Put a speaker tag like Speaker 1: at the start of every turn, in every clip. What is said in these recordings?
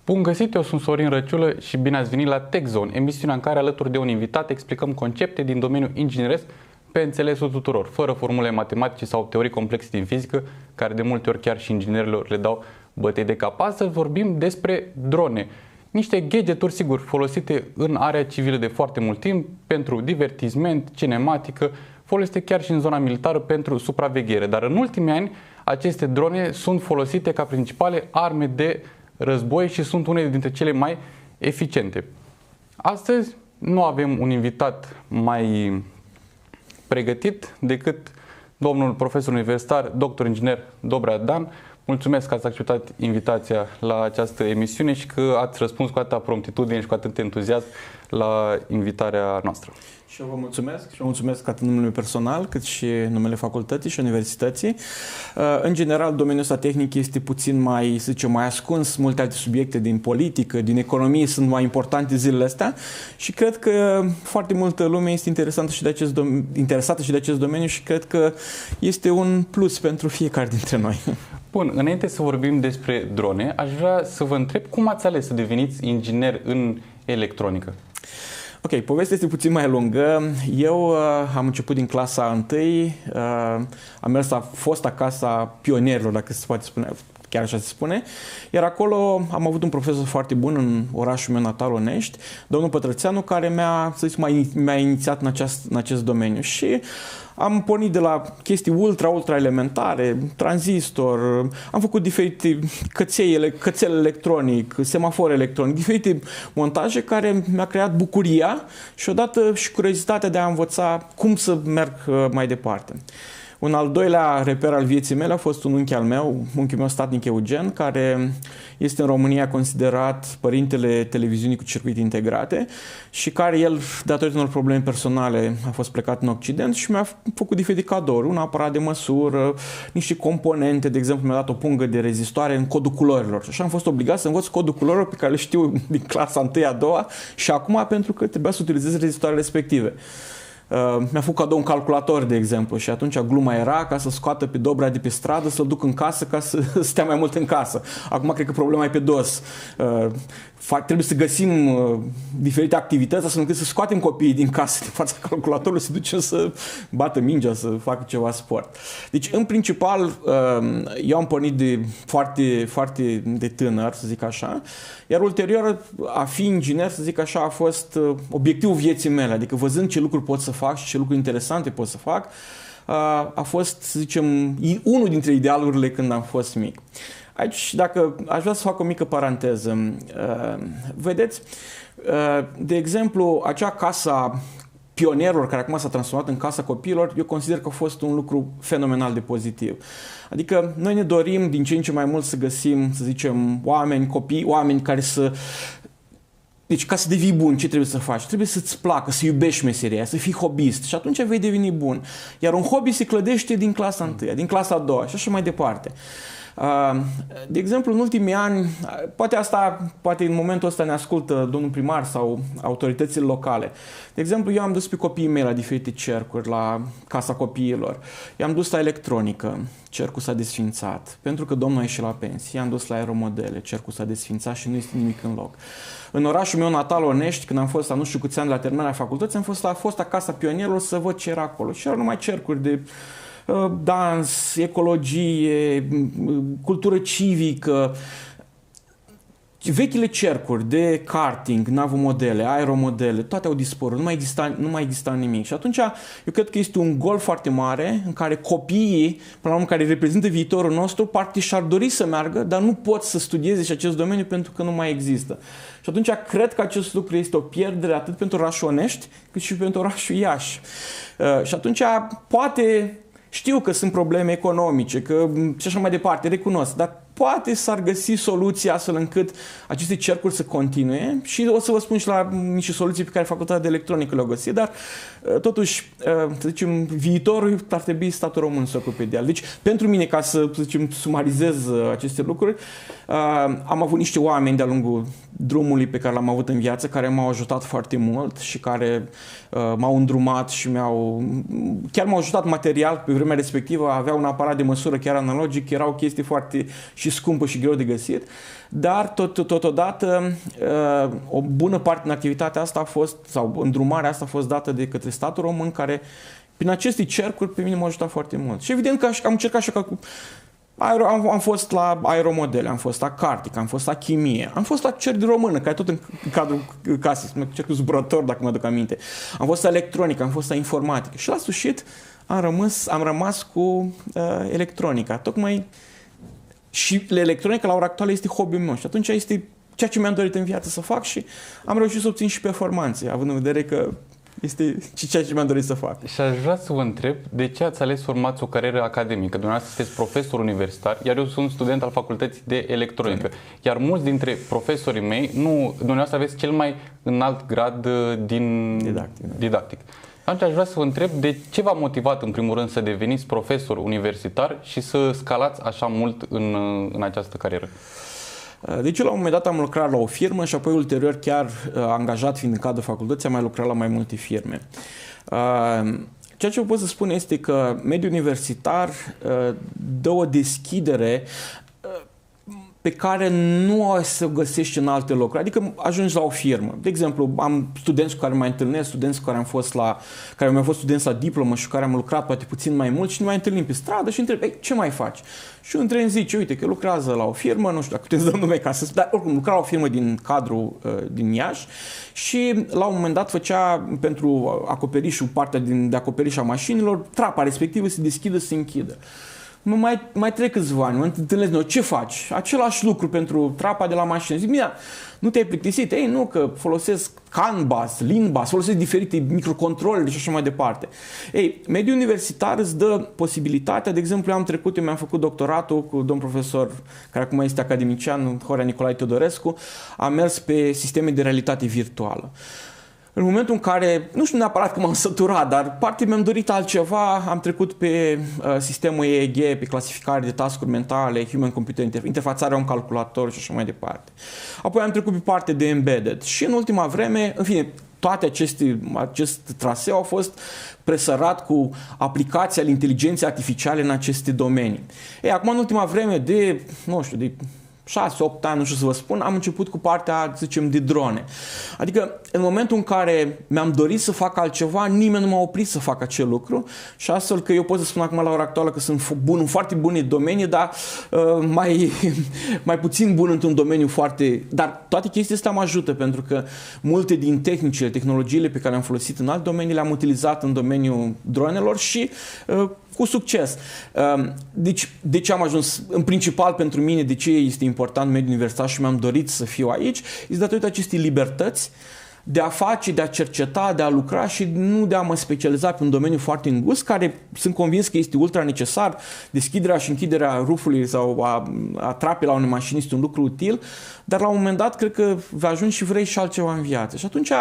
Speaker 1: Bun găsit, eu sunt Sorin Răciulă și bine ați venit la TechZone, emisiunea în care alături de un invitat explicăm concepte din domeniul ingineresc pe înțelesul tuturor, fără formule matematice sau teorii complexe din fizică, care de multe ori chiar și inginerilor le dau bătăi de cap. Astăzi vorbim despre drone, niște gadgeturi, sigur, folosite în area civilă de foarte mult timp, pentru divertisment, cinematică, folosite chiar și în zona militară pentru supraveghere. Dar în ultimii ani, aceste drone sunt folosite ca principale arme de război și sunt unele dintre cele mai eficiente. Astăzi nu avem un invitat mai pregătit decât domnul profesor universitar, doctor inginer Dobrea Dan. Mulțumesc că ați acceptat invitația la această emisiune și că ați răspuns cu atâta promptitudine și cu atât entuziasm la invitarea noastră.
Speaker 2: Și eu vă mulțumesc și vă mulțumesc atât numele personal cât și numele facultății și universității. În general, domeniul ăsta tehnic este puțin mai, să zicem, mai ascuns. Multe alte subiecte din politică, din economie sunt mai importante zilele astea și cred că foarte multă lume este interesată și de acest domeniu și cred că este un plus pentru fiecare dintre noi.
Speaker 1: Bun, înainte să vorbim despre drone, aș vrea să vă întreb cum ați ales să deveniți inginer în electronică?
Speaker 2: Ok, povestea este puțin mai lungă. Eu am început din clasa 1, am mers la fosta casa pionierilor, dacă se poate spune, chiar așa se spune, iar acolo am avut un profesor foarte bun în orașul meu natal, Onești, domnul Pătrățeanu, care m-a inițiat în acest domeniu și am pornit de la chestii ultra elementare, tranzistor, am făcut diferite cățel electronic, semafor electronic, diferite montaje care mi-a creat bucuria și odată și curiozitatea de a învăța cum să merg mai departe. Un al doilea reper al vieții mele a fost un unchi al meu, unchiul meu statnic Eugen, care este în România considerat părintele televiziunii cu circuite integrate și care el, datorită unor probleme personale, a fost plecat în Occident și mi-a făcut diferite cadouri, un aparat de măsură, niște componente, de exemplu mi-a dat o pungă de rezistoare în codul culorilor. Și așa am fost obligat să învăț codul culorilor pe care le știu din clasa 1-a, 2-a și acum pentru că trebuia să utilizez rezistoarele respective. Mi-a făcut cadou un calculator, de exemplu, și atunci gluma era ca să scoată pe Dobrea de pe stradă, să-l duc în casă ca să stea mai mult în casă. Acum cred că problema e pe dos. Trebuie să găsim diferite activități astfel încât să scoatem copiii din casă, din fața calculatorului, să ducem să bată mingea, să facă ceva sport. Deci, în principal, eu am pornit de foarte de tânăr, să zic așa, iar ulterior, a fi inginer, să zic așa, a fost obiectivul vieții mele, adică văzând ce lucruri pot să fac și ce lucruri interesante pot să fac, a fost, să zicem, unul dintre idealurile când am fost mic. Aici, dacă aș vrea să fac o mică paranteză, vedeți, de exemplu, acea casa pionierilor care acum s-a transformat în casa copiilor, eu consider că a fost un lucru fenomenal de pozitiv. Adică noi ne dorim din ce în ce mai mult să găsim, să zicem, oameni care să... Deci, ca să devii bun, ce trebuie să faci? Trebuie să-ți placă, să iubești meseria, să fii hobbyist și atunci vei deveni bun. Iar un hobby se clădește din clasa 1, din clasa 2 și așa mai departe. De exemplu, în ultimii ani, poate în momentul ăsta ne ascultă domnul primar sau autoritățile locale. De exemplu, eu am dus pe copiii mei la diferite cercuri, la Casa Copiilor. I-am dus la electronică, cercul s-a desfințat. Pentru că domnul a ieșit la pensie, i-am dus la aeromodele, cercul s-a desfințat și nu este nimic în loc. În orașul meu natal, Onești, când am fost la nu știu câți ani la terminarea facultății, am fost la fosta Casa Pionierilor să văd ce era acolo. Și erau numai cercuri de dans, ecologie, cultură civică, vechile cercuri de karting, navomodele, aeromodele, toate au dispărut, nu mai exista nimic. Și atunci eu cred că este un gol foarte mare în care copiii, până la urmă, care reprezintă viitorul nostru, parcă și-ar dori să meargă, dar nu pot să studieze și acest domeniu pentru că nu mai există. Și atunci cred că acest lucru este o pierdere atât pentru orașul Onești, cât și pentru orașul Iași. Și atunci poate... Știu că sunt probleme economice, că și așa mai departe, recunosc, dar poate s-ar găsi soluții astfel încât aceste cercuri să continue și o să vă spun și la niște soluții pe care Facultatea de Electronică le-au găsit, dar totuși, să zicem, viitorul ar trebui statul român să ocupe de el. Deci, pentru mine, ca să zicem, sumarizez aceste lucruri, am avut niște oameni de-a lungul drumului pe care l-am avut în viață, care m-au ajutat foarte mult și care m-au îndrumat și chiar m-au ajutat material. Pe vremea respectivă avea un aparat de măsură chiar analogic, era o chestie foarte... și scumpă și greu de găsit, dar totodată o bună parte din activitatea asta a fost, sau îndrumarea asta a fost dată de către statul român, care prin aceste cercuri pe mine m-a ajutat foarte mult. Și evident că am încercat și ca am fost la aeromodele, am fost la cartic, am fost la chimie, am fost la cerc de română, care tot în cadrul casei, cercul zburător, dacă mă aduc aminte. Am fost la electronică, am fost la informatică și la sfârșit am rămas cu electronica. Tocmai și electronica la ora actuală este hobby-ul meu și atunci este ceea ce mi-am dorit în viață să fac și am reușit să obțin și performanțe, având în vedere că este ceea ce mi-am dorit să fac.
Speaker 1: Și aș vrea să vă întreb de ce ați ales să urmați o carieră academică. Dumneavoastră sunteți profesor universitar, iar eu sunt student al Facultății de Electronică. Iar mulți dintre profesorii mei, dumneavoastră aveți cel mai înalt grad din didactic. Atunci aș vrea să vă întreb de ce v-a motivat în primul rând să deveniți profesor universitar și să scalați așa mult în această carieră?
Speaker 2: Deci eu la un moment dat am lucrat la o firmă și apoi ulterior chiar angajat fiind în cadrul facultății am mai lucrat la mai multe firme. Ceea ce pot să spun este că mediul universitar dă o deschidere pe care nu o să o găsești în alte locuri. Adică ajungi la o firmă. De exemplu, am studenți cu care mă întâlnesc, studenți cu care care mi-au fost studenți la diplomă și cu care am lucrat poate puțin mai mult și nu mai întâlnim pe stradă și întreb, ce mai faci? Și între îmi zice, uite că lucrează la o firmă, nu știu dacă putem să dăm nume ca să... Dar oricum, lucra la o firmă din cadrul din Iași și la un moment dat făcea pentru acoperișul, partea de acoperiș a mașinilor, trapa respectivă se deschidă, se închidă. Mai trec câțiva ani, mă întâlnesc noi, ce faci? Același lucru pentru trapa de la mașină. Zic, bine, nu te-ai plictisit? Ei, nu, că folosesc CAN bus, LIN bus, folosesc diferite microcontrolere și așa mai departe. Ei, mediul universitar îți dă posibilitatea, de exemplu, eu mi-am făcut doctoratul cu domn profesor, care acum este academician, Horea Nicolae Teodorescu, am mers pe sisteme de realitate virtuală. În momentul în care, nu știu neapărat că m-am săturat, dar partea mi-am dorit altceva, am trecut pe sistemul EEG, pe clasificare de task-uri mentale, Human Computer interfațarea un calculator și așa mai departe. Apoi am trecut pe partea de embedded și în ultima vreme, în fine, toate acest traseu a fost presărat cu aplicații ale inteligenței artificiale în aceste domenii. Ei, acum în ultima vreme de 6-8 ani, nu știu să vă spun, am început cu partea, să zicem, de drone. Adică, în momentul în care mi-am dorit să fac altceva, nimeni nu m-a oprit să fac acel lucru și astfel că eu pot să spun acum la ora actuală că sunt foarte bun în domenii, dar mai puțin bun într-un domeniu foarte... Dar toate chestiile astea mă ajută pentru că multe din tehnologiile pe care le-am folosit în alt domenii le-am utilizat în domeniul dronelor și cu succes. Deci, de ce am ajuns, în principal pentru mine, de ce este important mediul universitar și mi-am dorit să fiu aici, este datorită acestei libertăți de a face, de a cerceta, de a lucra și nu de a mă specializa pe un domeniu foarte îngust, care sunt convins că este ultra necesar. Deschiderea și închiderea rufului sau a trapei la unei mașini este un lucru util, dar la un moment dat cred că vei ajunge și vrei și altceva în viață. Și atunci,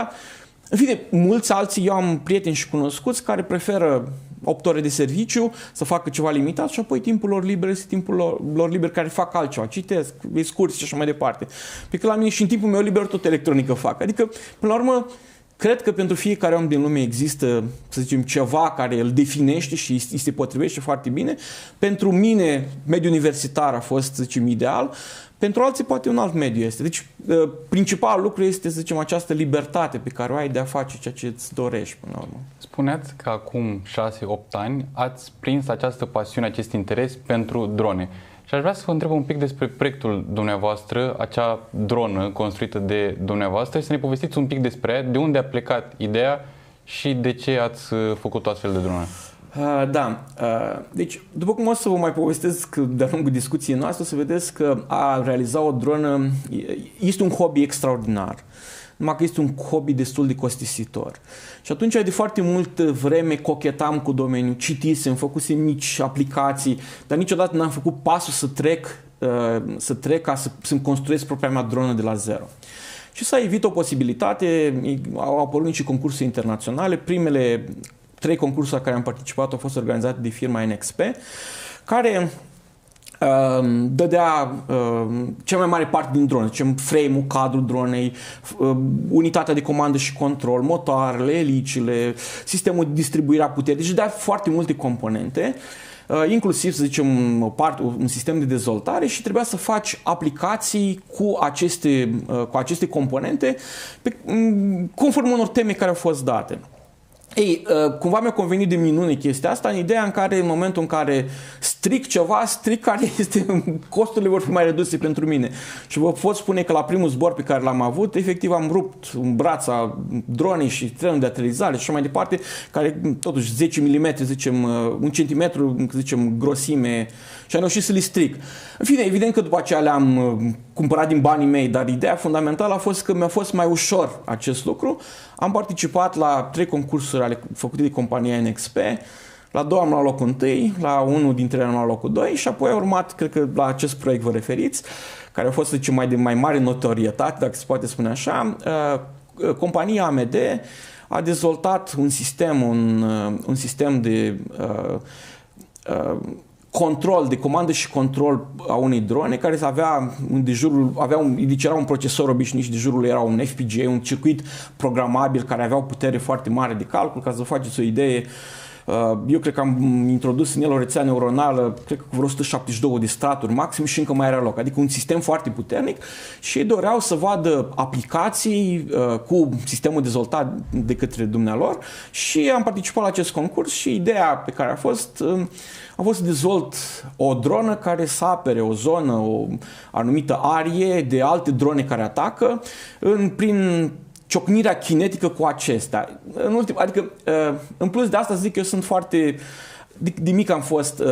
Speaker 2: în fine, mulți alții, eu am prieteni și cunoscuți care preferă 8 ore de serviciu, să facă ceva limitat și apoi timpul lor liber este timpul lor liber care fac altceva, citesc, excursii și așa mai departe. Pe că la mine și în timpul meu liber tot electronică fac. Adică, până la urmă, cred că pentru fiecare om din lume există, să zicem, ceva care îl definește și îi se potrivește foarte bine. Pentru mine, mediul universitar a fost, să zicem, ideal. Pentru alții poate un alt mediu este. Deci, principalul lucru este, să zicem, această libertate pe care o ai de a face ceea ce îți dorești până la urmă.
Speaker 1: Spuneați că acum 6-8 ani ați prins această pasiune, acest interes pentru drone. Și aș vrea să vă întreb un pic despre proiectul dumneavoastră, acea dronă construită de dumneavoastră și să ne povestiți un pic despre ea, de unde a plecat ideea și de ce ați făcut o astfel de dronă.
Speaker 2: Deci, după cum o să vă mai povestesc de-a lungul discuției noastre, o să vedeți că a realiza o dronă este un hobby extraordinar. Numai că este un hobby destul de costisitor. Și atunci de foarte multă vreme cochetam cu domeniul, citisem, făcusem mici aplicații, dar niciodată n-am făcut pasul să trec ca să-mi construiesc propria mea dronă de la zero. Și s-a evit o posibilitate, au apărut și concursuri internaționale, primele 3 concursuri la care am participat au fost organizate de firma NXP, care dădea cea mai mare parte din dronă, zicem frame-ul, cadrul dronei, unitatea de comandă și control, motoarele, elicile, sistemul de distribuire a puterii, deci dădea foarte multe componente inclusiv, să zicem, un sistem de dezvoltare și trebuia să faci aplicații cu aceste componente conform unor teme care au fost date. Ei, cumva mi-a convenit de minune chestia asta, în ideea în care, în momentul în care stric ceva, stric care costurile vor fi mai reduse pentru mine. Și vă pot spune că la primul zbor pe care l-am avut, efectiv am rupt un braț a dronei și trenul de aterizare și așa mai departe, care totuși 10 mm, zicem, 1 cm, zicem, grosime, și am reușit să le stric. În fine, evident că după aceea le-am cumpărat din banii mei, dar ideea fundamentală a fost că mi-a fost mai ușor acest lucru. Am participat la 3 concursuri făcute de compania NXP, la 2 am luat locul 1, la unul dintre ele am luat locul 2 și apoi a urmat, cred că la acest proiect vă referiți, care a fost, să zicem, de mai mare notorietate, dacă se poate spune așa. Compania AMD a dezvoltat un sistem de control, de comandă și control a unei drone care era un procesor obișnuit și de jurul era un FPGA, un circuit programabil care avea o putere foarte mare de calcul. Ca să vă faceți o idee, eu cred că am introdus în el o rețea neuronală, cred că cu vreo 172 de straturi maxim și încă mai era loc. Adică un sistem foarte puternic și ei doreau să vadă aplicații cu sistemul dezvoltat de către dumnealor și am participat la acest concurs și ideea pe care a fost să dezvolt o dronă care să apere o zonă, o anumită arie de alte drone care atacă prin ciocnirea kinetică cu acestea. Adică, în plus de asta, zic că eu sunt de mic am fost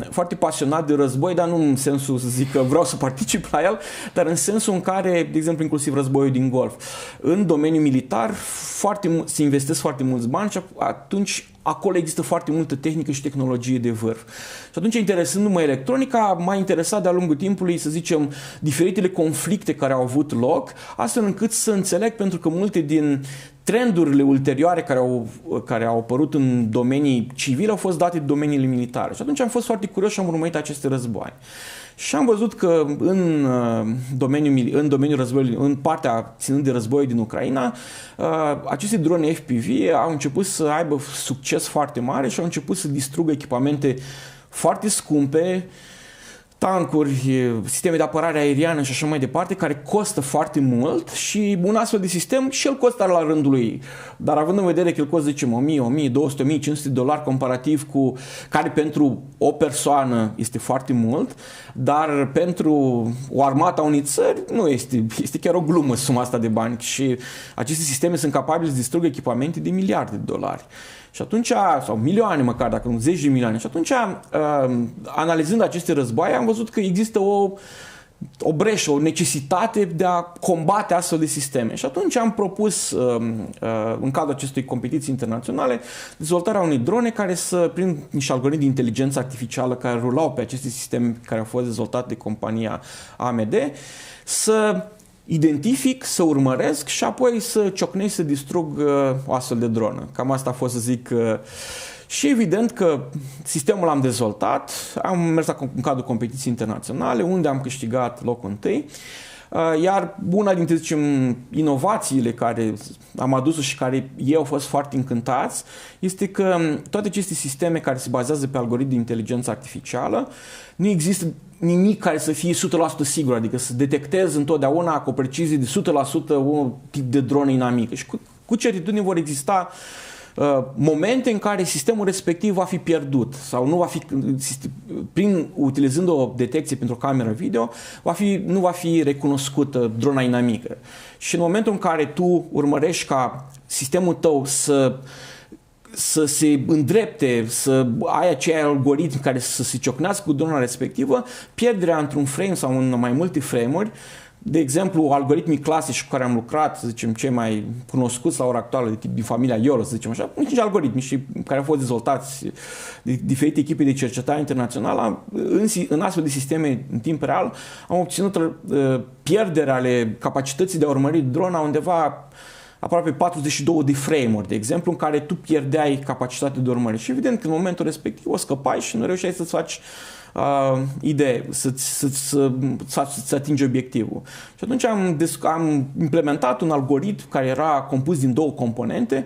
Speaker 2: foarte pasionat de război, dar nu în sensul să zic că vreau să particip la el, dar în sensul în care, de exemplu, inclusiv războiul din Golf. În domeniul militar se investesc foarte mulți bani și atunci acolo există foarte multă tehnică și tehnologie de vârf. Și atunci, interesându-mă electronica, m-a interesat de-a lungul timpului, să zicem, diferitele conflicte care au avut loc, astfel încât să înțeleg, pentru că multe din trendurile ulterioare care au apărut în domenii civile au fost date de domeniile militare. Și atunci am fost foarte curios și am urmărit aceste războaie. Și am văzut că în domeniul războiului, în partea ținând de război din Ucraina, aceste drone FPV au început să aibă succes foarte mare și au început să distrugă echipamente foarte scumpe, tancuri, sisteme de apărare aeriană și așa mai departe, care costă foarte mult și un astfel de sistem și el costă la rândul lui. Dar având în vedere că el costă, zicem, 1000, 1200, 1500 de dolari comparativ cu care pentru o persoană este foarte mult, dar pentru o armată a unei țări nu este chiar o glumă suma asta de bani și aceste sisteme sunt capabile să distrugă echipamente de miliarde de dolari. Și atunci, sau milioane măcar, dacă nu 10 de milioane, și atunci, analizând aceste războaie, am văzut că există o breșă, o necesitate de a combate astfel de sisteme. Și atunci am propus, în cadrul acestei competiții internaționale, dezvoltarea unei drone care prin niște algoritmi de inteligență artificială care rulau pe aceste sisteme care au fost dezvoltate de compania AMD, să identific, să urmăresc și apoi să ciocnesc, să distrug o astfel de dronă. Cam asta a fost, să zic. Și evident că sistemul l-am dezvoltat, am mers în cadrul competiții internaționale, unde am câștigat locul 1. Iar una dintre, zicem, inovațiile care am adus-o și care ei au fost foarte încântați este că toate aceste sisteme care se bazează pe algoritmi de inteligență artificială, nu există nimic care să fie 100% sigur, adică să detectezi întotdeauna cu o precizie de 100% un tip de dronă inamică. Și cu certitudine vor exista momente în care sistemul respectiv va fi pierdut sau nu va fi, utilizând o detecție pentru o cameră video, nu va fi recunoscută drona inamică. Și în momentul în care tu urmărești ca sistemul tău să se îndrepte, să ai acei algoritmi care să se ciocnească cu drona respectivă, pierderea într-un frame sau în mai multe frame-uri, de exemplu, algoritmii clasici cu care am lucrat, să zicem, cei mai cunoscuți la ora actuală, din familia YOLO, să zicem așa, nici algoritmi și care au fost dezvoltați de diferite echipe de cercetare internațională, în astfel de sisteme în timp real, am obținut pierderea ale capacității de a urmări drona undeva aproape 42 de frame-uri, de exemplu, în care tu pierdeai capacitatea de urmări. Și evident că în momentul respectiv o scăpai și nu reușeai să-ți faci idee, să atingi obiectivul. Și atunci am implementat un algoritm care era compus din 2 componente,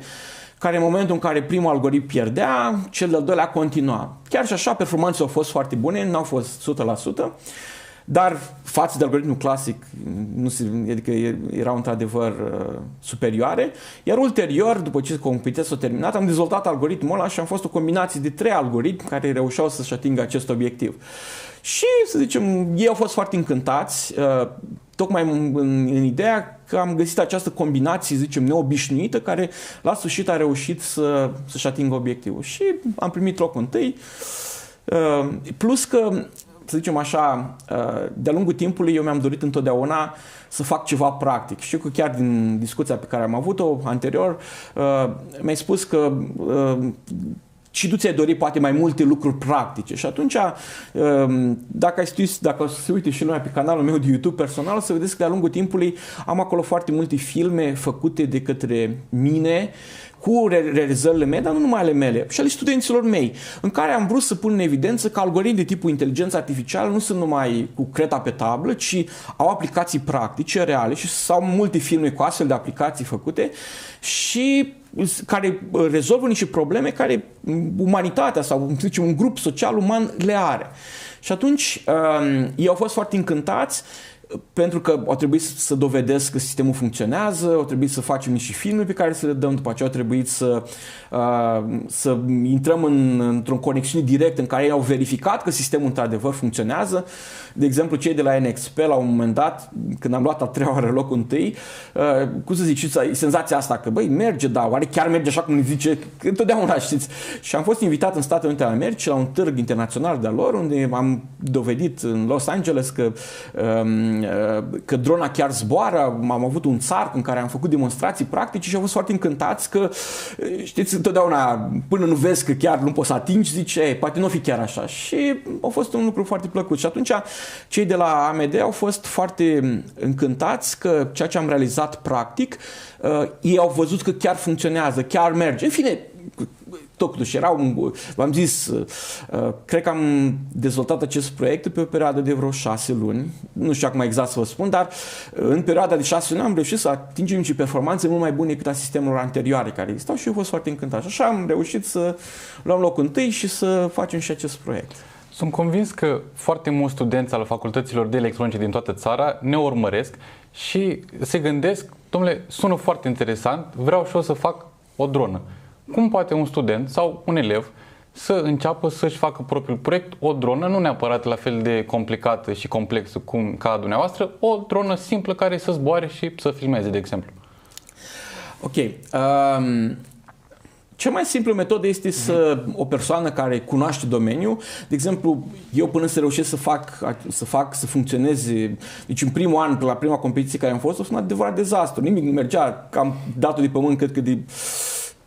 Speaker 2: care în momentul în care primul algoritm pierdea, cel de-al doilea continua. Chiar și așa, performanțele au fost foarte bune, n-au fost 100%, dar față de algoritmul clasic, adică erau într-adevăr superioare. Iar ulterior, după ce competiția s-a terminat, am dezvoltat algoritmul ăla și am fost o combinație de 3 algoritmi care reușeau să-și atingă acest obiectiv. Și, să zicem, ei au fost foarte încântați, tocmai în ideea că am găsit această combinație, zicem, neobișnuită, care la sfârșit a reușit să-și atingă obiectivul. Și am primit locul întâi, plus că, să zicem așa, de-a lungul timpului eu mi-am dorit întotdeauna să fac ceva practic. Știu că chiar din discuția pe care am avut-o anterior, mi-ai spus că și tu ți-ai dorit poate mai multe lucruri practice. Și atunci, dacă se uite și lumea pe canalul meu de YouTube personal, să vedeți că de-a lungul timpului am acolo foarte multe filme făcute de către mine, cu realizările mele, dar nu numai ale mele, și ale studenților mei, în care am vrut să pun în evidență că algoritmi de tipul inteligență artificială nu sunt numai cu creta pe tablă, ci au aplicații practice, reale, și sau multe filme cu astfel de aplicații făcute și care rezolvă niște probleme care umanitatea sau, să zicem, un grup social uman le are. Și atunci ei au fost foarte încântați, pentru că au trebuit să dovedesc că sistemul funcționează, au trebuit să facem niște filme pe care să le dăm, după aceea au trebuit să intrăm într-o conexiune directă în care ei au verificat că sistemul într-adevăr funcționează. De exemplu, cei de la NXP, la un moment dat, când am luat a 3-a oară locul întâi, cum să zic, senzația asta că, băi, merge, da, oare chiar merge așa cum ne zice, întotdeauna, știți? Și am fost invitat în Statele Unite ale Americii la un târg internațional de-a lor, unde am dovedit în Los Angeles că drona chiar zboară. Am avut un țar în care am făcut demonstrații practice și au fost foarte încântați că, știți, întotdeauna până nu vezi că chiar nu poți să atingi, zice, poate nu o fi chiar așa. Și a fost un lucru foarte plăcut. Și atunci cei de la AMD au fost foarte încântați că ceea ce am realizat practic, ei au văzut că chiar funcționează, chiar merge. În fine, totuși v-am zis, cred că am dezvoltat acest proiect pe o perioadă de vreo 6 luni, nu știu acum exact să vă spun, dar în perioada de 6 luni am reușit să atingem niște performanțe mult mai bune decât a sistemelor anterioare care existau și eu fost foarte încântat. Și așa am reușit să luăm locul întâi și să facem și acest proiect.
Speaker 1: Sunt convins că foarte mulți studenți al facultăților de electronice din toată țara ne urmăresc și se gândesc, domnule, sună foarte interesant, vreau și eu să fac o dronă. Cum poate un student sau un elev să înceapă să-și facă propriul proiect, o dronă, nu neapărat la fel de complicată și complexă ca a dumneavoastră, o dronă simplă care să zboare și să filmeze, de exemplu?
Speaker 2: Ok. Cea mai simplă metodă este o persoană care cunoaște domeniul, de exemplu, eu până să reușesc să funcționeze, deci în primul an, la prima competiție care am fost, a fost un adevărat dezastru, nimic nu mergea, am dat-o de pământ, cred că de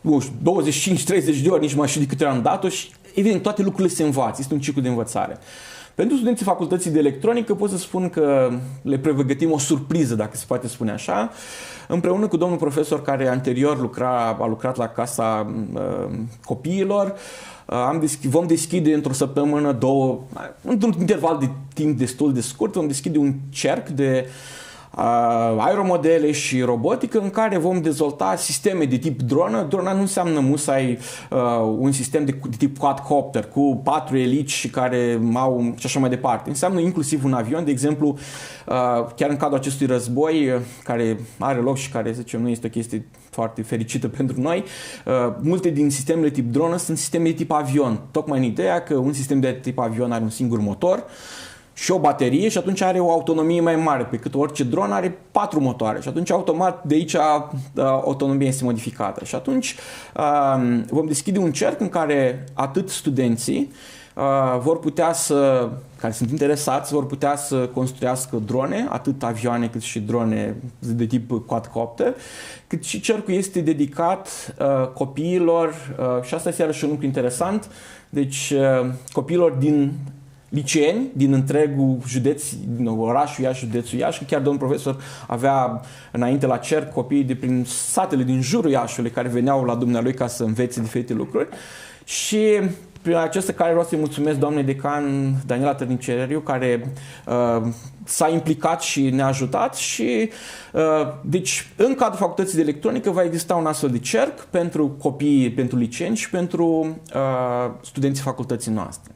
Speaker 2: 25-30 de ori, nici mai știu de câte ori am dat-o și evident toate lucrurile se învață, este un ciclu de învățare. Pentru studenții facultății de electronică pot să spun că le pregătim o surpriză, dacă se poate spune așa, împreună cu domnul profesor care anterior a lucrat la Casa Copiilor. Vom deschide într-o săptămână, două, într-un interval de timp destul de scurt, vom deschide un cerc de aeromodele și robotică în care vom dezvolta sisteme de tip dronă. Drona nu înseamnă musai un sistem de tip quadcopter cu 4 elici și care au și așa mai departe. Înseamnă inclusiv un avion, de exemplu, chiar în cadrul acestui război care are loc și care, zicem, nu este o chestie foarte fericită pentru noi, multe din sistemele tip dronă sunt sisteme de tip avion, tocmai în ideea că un sistem de tip avion are un singur motor și o baterie și atunci are o autonomie mai mare, pe cât orice dron are 4 motoare și atunci automat de aici autonomia este modificată. Și atunci vom deschide un cerc în care atât studenții vor putea care sunt interesați, vor putea să construiască drone, atât avioane cât și drone de tip quadcopter, cât și cercul este dedicat copiilor, și asta este iarăși un lucru interesant, deci copiilor din liceeni din întregul județ, din orașul Iași, județul Iași, că chiar domnul profesor avea înainte la cerc copii de prin satele din jurul Iașiului care veneau la dumnealui ca să învețe diferite lucruri și prin aceste care vreau să-i mulțumesc doamnei decan Daniela Tărnicereriu, care s-a implicat și ne-a ajutat și deci în cadrul facultății de electronică va exista un astfel de cerc pentru copii, pentru licenți și pentru studenții facultății noastre.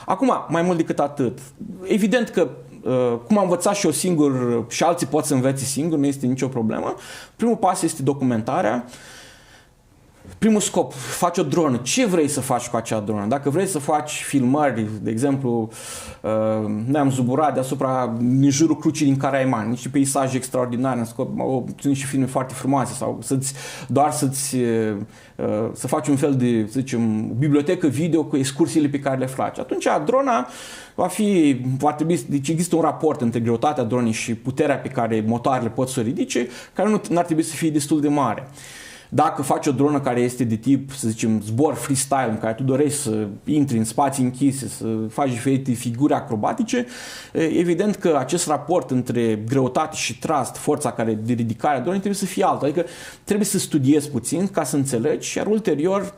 Speaker 2: Acum, mai mult decât atât, evident că cum am învățat și eu singur și alții pot să învețe singur, nu este nicio problemă, primul pas este documentarea. Primul scop, faci o dronă. Ce vrei să faci cu acea dronă? Dacă vrei să faci filmări, de exemplu, ne-am zuburat deasupra în jurul crucii din Caraiman, niște peisaje extraordinare, sunt și filme foarte frumoase, sau să faci un fel de, să zicem, bibliotecă video cu excursiile pe care le faci. Atunci drona va trebui, deci există un raport între greutatea dronei și puterea pe care motoarele pot să o ridice, care nu ar trebui să fie destul de mare. Dacă faci o dronă care este de tip, să zicem, zbor freestyle, în care tu dorești să intri în spații închise, să faci diferite figuri acrobatice, evident că acest raport între greutate și thrust, forța de ridicare a dronei, trebuie să fie altă. Adică trebuie să studiezi puțin ca să înțelegi, iar ulterior,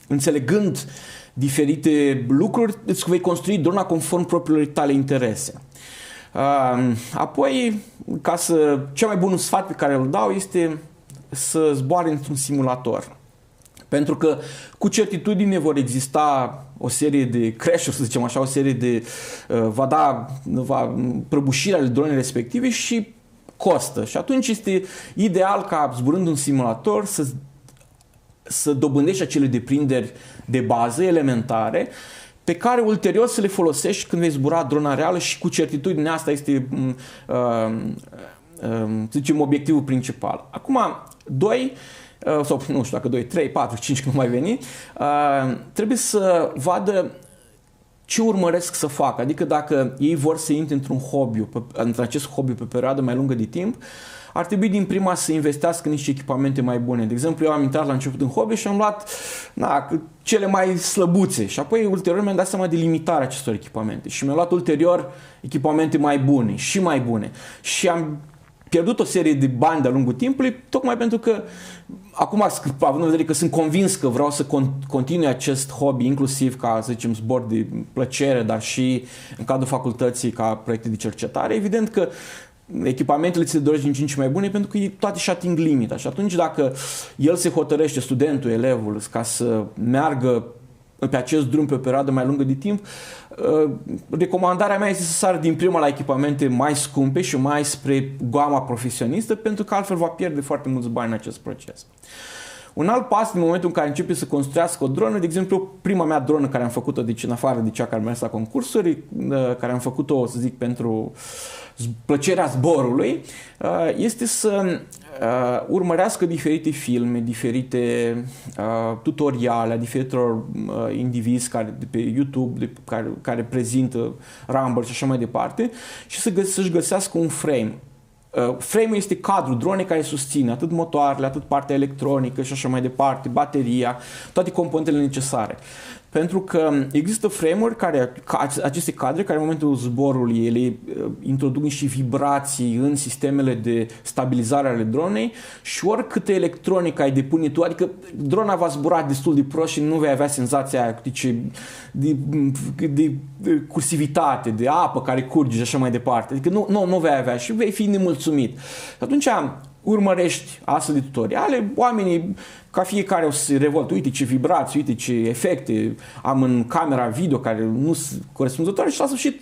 Speaker 2: înțelegând diferite lucruri, îți vei construi drona conform propriilor tale interese. Apoi, cel mai bun sfat pe care îl dau este să zboare într-un simulator. Pentru că cu certitudine vor exista o serie de crash-uri, să zicem așa, o serie de prăbușiri ale dronei respective și costă. Și atunci este ideal ca zburând un simulator să dobândești acele deprinderi de bază elementare pe care ulterior să le folosești când vei zbura drona reală și cu certitudine asta este să zicem, obiectivul principal. Acum, 2, sau nu știu dacă 2, 3, 4, 5 când nu mai veni, trebuie să vadă ce urmăresc să facă. Adică dacă ei vor să intre într acest hobby pe perioadă mai lungă de timp, ar trebui din prima să investească niște echipamente mai bune. De exemplu, eu am intrat la început în hobby și am luat cele mai slăbuțe și apoi ulterior mi-am dat seama de limitarea acestor echipamente și mi-am luat ulterior echipamente mai bune și mai bune și am pierdut o serie de bani de-a lungul timpului, tocmai pentru că acum, având în vedere că sunt convins că vreau să continui acest hobby, inclusiv ca, să zicem, zbor de plăcere, dar și în cadrul facultății ca proiecte de cercetare, evident că echipamentele ți le dorești din ce în ce mai bune pentru că toate își ating limita. Și atunci dacă el se hotărăște, studentul, elevul, ca să meargă pe acest drum pe o perioadă mai lungă de timp, recomandarea mea este să sară din prima la echipamente mai scumpe și mai spre gama profesionistă, pentru că altfel va pierde foarte mulți bani în acest proces. Un alt pas, în momentul în care începe să construiască o dronă, de exemplu, prima mea dronă care am făcut-o, deci în afară de cea care a mers la concursuri, care am făcut-o, să zic, pentru plăcerea zborului, este să urmărească diferite filme, diferite tutoriale a diferitor indivizi de pe YouTube care prezintă Rumble și așa mai departe și să-și găsească un frame. Frame-ul este cadrul dronei care susține atât motoarele, atât partea electronică și așa mai departe, bateria, toate componentele necesare. Pentru că există frame-uri aceste cadre care în momentul zborului ele introduc niște vibrații în sistemele de stabilizare ale dronei și oricâtă electronică ai depune tu, adică drona va zbura destul de prost și nu vei avea senzația aia de cursivitate, de apă care curge și așa mai departe. Adică nu vei avea și vei fi nemulțumit. Atunci urmărești astfel de tutoriale, oamenii ca fiecare o să se revolte, uite ce vibrații, uite ce efecte am în camera video care nu sunt corespunzătoare și la sfârșit